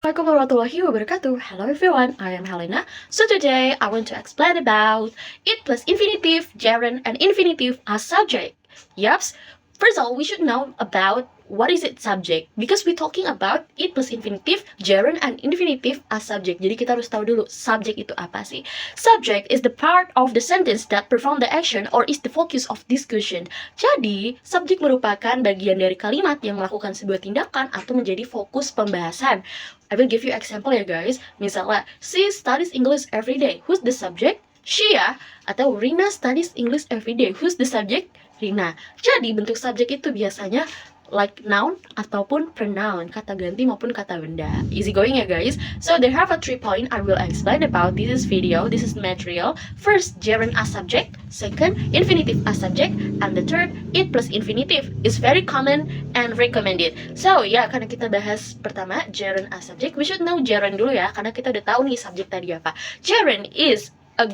Assalamualaikum warahmatullahi wabarakatuh. Hello everyone, I am Helena. So today I want to explain about it plus infinitive, gerund, and infinitive as subject. Yups. First of all, we should know about what is it subject because we're talking about it plus infinitive, gerund, and infinitive as subject. Jadi kita harus tahu dulu subject itu apa sih. Subject is the part of the sentence that perform the action or is the focus of discussion. Jadi, subjek merupakan bagian dari kalimat yang melakukan sebuah tindakan atau menjadi fokus pembahasan. I will give you example ya guys. Misalnya, she studies English every day. Who's the subject? She ya. Atau Rina studies English every day. Who's the subject? Rina. Jadi bentuk subjek itu biasanya like noun ataupun pronoun, kata ganti maupun kata benda. Easy going ya guys. So there have a 3 point I will explain about this video. This is material. First, gerund as subject. Second, infinitive as subject. And the third, it plus infinitive. Is very common and recommended. So ya, karena kita bahas pertama gerund as subject, we should know gerund dulu ya, karena kita udah tahu nih subjek tadi apa. Gerund is a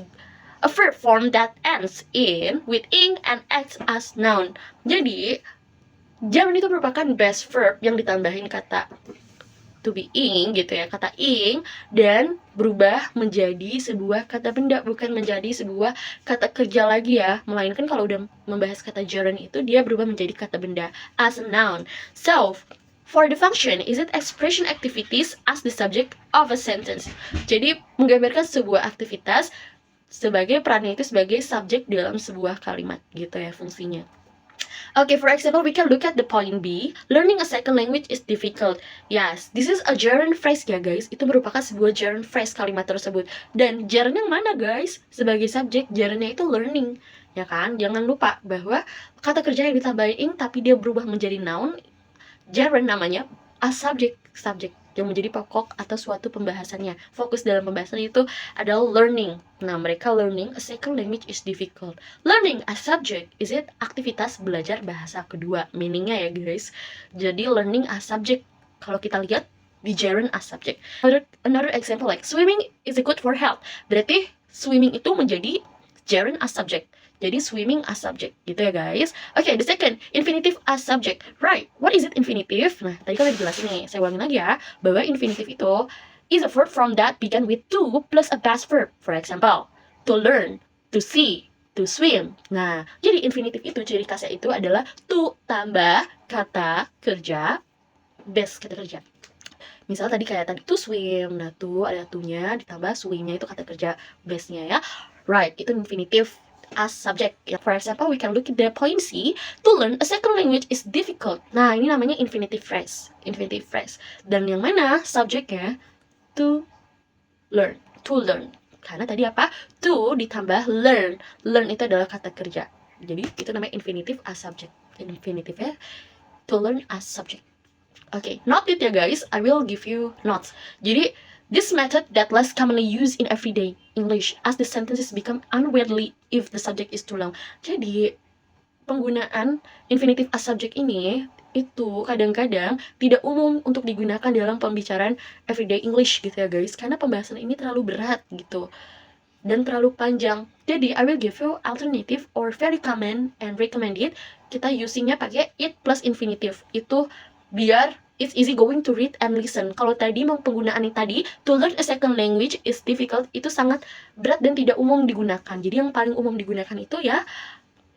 verb form that ends in with ing and acts as noun. Jadi gerund itu merupakan base verb yang ditambahin kata to be ing gitu ya, kata ing, dan berubah menjadi sebuah kata benda, bukan menjadi sebuah kata kerja lagi ya, melainkan kalau udah membahas kata gerund itu dia berubah menjadi kata benda as a noun. So for the function, is it expression activities as the subject of a sentence. Jadi menggambarkan sebuah aktivitas sebagai perannya itu sebagai subjek dalam sebuah kalimat gitu ya fungsinya. Okay, for example, we can look at the point B. Learning a second language is difficult. Yes, this is a gerund phrase ya guys. Itu merupakan sebuah gerund phrase kalimat tersebut. Dan gerund yang mana guys? Sebagai subjek, gerundnya itu learning. Ya kan? Jangan lupa bahwa kata kerja yang ditambahin ing tapi dia berubah menjadi noun. Gerund namanya as subject yang menjadi pokok atau suatu pembahasannya. Fokus dalam pembahasan itu adalah learning. Nah, mereka learning a second language is difficult. Learning as subject is it aktivitas belajar bahasa kedua. Meaningnya ya guys. Jadi learning as subject, kalau kita lihat di gerund as subject. Another example like swimming is good for health. Berarti swimming itu menjadi gerund as subject. Jadi swimming as subject gitu ya guys. Okay, the second, infinitive as subject. Right, what is it infinitive? Nah, tadi kan udah dijelasin nih, saya ulangin lagi ya, bahwa infinitive itu is a verb from that began with to plus a past verb. For example, to learn, to see, to swim. Nah, jadi infinitive itu ciri khasnya itu adalah to tambah kata kerja base kata kerja. Misal tadi kayak tadi to swim, nah to ada to-nya ditambah swim-nya itu kata kerja base-nya ya. Right, itu infinitive as subject. For example, we can look at the point C. To learn a second language is difficult. Nah, ini namanya infinitive phrase. Infinitive phrase. Dan yang mana subjeknya to learn. To learn. Karena tadi apa? To ditambah learn. Learn itu adalah kata kerja. Jadi itu namanya infinitive as subject. Infinitive-nya to learn as subject. Okay, note it ya guys. I will give you notes. Jadi this method that less commonly used in everyday English as the sentences become unwieldy if the subject is too long. Jadi penggunaan infinitive as subject ini itu kadang-kadang tidak umum untuk digunakan dalam pembicaraan everyday English gitu ya guys, karena pembahasan ini terlalu berat gitu dan terlalu panjang. Jadi I will give you alternative or very common and recommended. Kita usingnya pakai it plus infinitive. Itu biar it's easy going to read and listen. Kalau tadi mau penggunaan yang tadi, to learn a second language is difficult, itu sangat berat dan tidak umum digunakan. Jadi yang paling umum digunakan itu ya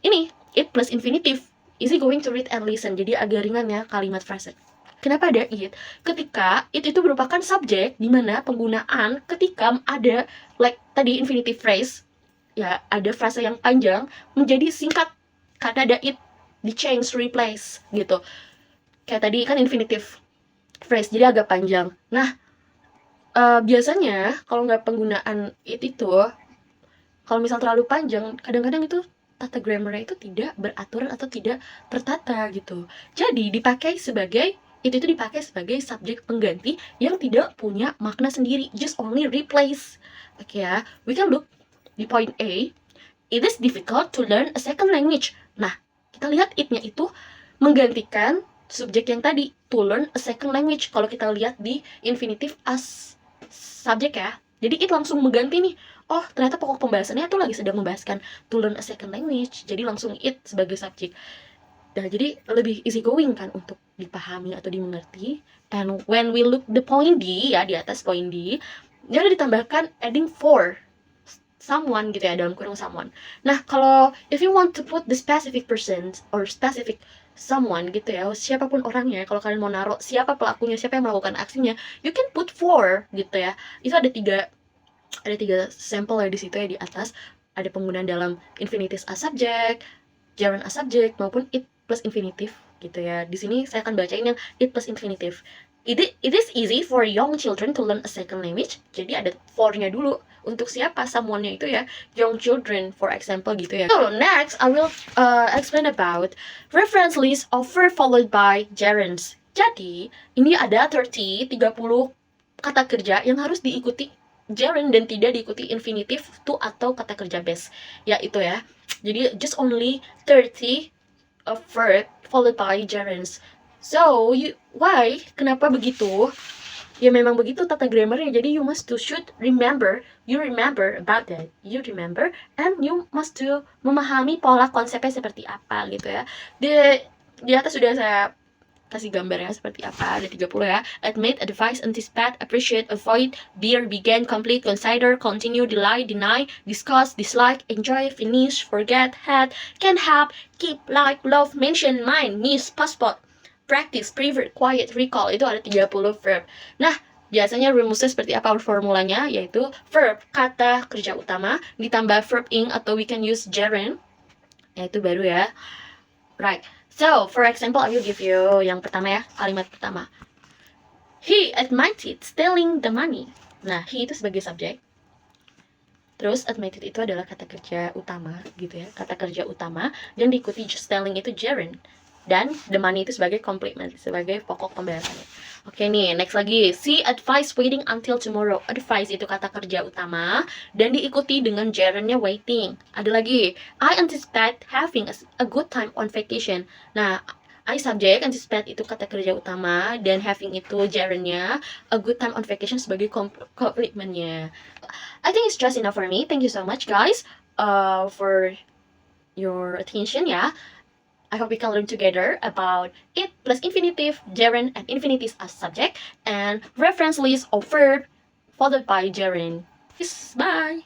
ini, it plus infinitive. Easy going to read and listen. Jadi agak ringan ya kalimat frase. Kenapa ada it? Ketika it itu merupakan subjek, di mana penggunaan ketika ada like tadi infinitive phrase, ya ada frase yang panjang menjadi singkat karena ada it, di change, replace gitu. Kayak tadi kan infinitive phrase, jadi agak panjang. Nah, biasanya kalau nggak penggunaan itu, kalau misal terlalu panjang, kadang-kadang itu tata grammarnya itu tidak beraturan atau tidak tertata gitu. Jadi dipakai sebagai itu dipakai sebagai subjek pengganti yang tidak punya makna sendiri, just only replace. Oke ya, we can look di point A. It is difficult to learn a second language. Nah, kita lihat it-nya itu menggantikan subjek yang tadi, to learn a second language. Kalau kita lihat di infinitive as subjek ya, jadi it langsung mengganti nih. Oh, ternyata pokok pembahasannya tuh lagi sedang membahaskan to learn a second language. Jadi langsung it sebagai subjek. Nah, jadi lebih easy going kan untuk dipahami atau dimengerti. And when we look the point D ya, di atas poin D, dia udah ditambahkan adding for someone gitu ya, dalam kurung someone. Nah, kalau if you want to put the specific person or specific someone gitu ya, siapapun orangnya, kalau kalian mau naruh siapa pelakunya, siapa yang melakukan aksinya, you can put for gitu ya. Itu ada tiga sampel ya di situ ya, di atas. Ada penggunaan dalam infinitive as subject, gerund as subject, maupun it plus infinitive gitu ya. Di sini saya akan bacain yang it plus infinitive. It is easy for young children to learn a second language. Jadi ada for-nya dulu. Untuk siapa someone-nya itu ya, young children for example gitu ya. So next I will explain about reference list of verb followed by gerunds. Jadi ini ada 30 kata kerja yang harus diikuti gerund dan tidak diikuti infinitive to atau kata kerja base. Ya itu ya. Jadi just only 30 verb followed by gerunds. So, why? Kenapa begitu? Ya memang begitu tata grammarnya. Jadi you must to should remember, you remember about that. You remember and you must to memahami pola konsepnya seperti apa gitu ya. Di atas sudah saya kasih gambarnya seperti apa. Ada 30 ya. Admit, advise, anticipate, appreciate, avoid, bear, begin, complete, consider, continue, deny, discuss, dislike, enjoy, finish, forget, had, can have, keep, like, love, mention, mind, miss, passport, practice, prefer, quiet, recall. Itu ada 30 verb. Nah, biasanya rumusnya seperti apa formulanya? Yaitu verb, kata kerja utama, ditambah verb ing atau we can use gerund. Yaitu baru ya. Right. So, for example, I will give you yang pertama ya, kalimat pertama. He admitted stealing the money. Nah, he itu sebagai subjek. Terus admitted itu adalah kata kerja utama gitu ya, kata kerja utama, dan diikuti stealing itu gerund. Dan the money itu sebagai complement, sebagai pokok pembahasannya. Oke nih, next lagi. See advice waiting until tomorrow. Advice itu kata kerja utama dan diikuti dengan gerundnya waiting. Ada lagi. I anticipate having a good time on vacation. Nah, I subject, anticipate itu kata kerja utama dan having itu gerundnya, a good time on vacation sebagai complementnya. I think it's just enough for me. Thank you so much guys for your attention ya. I hope we can learn together about it plus infinitive, gerund, and infinitives as subject, and reference list of verb followed by gerund. Peace, bye!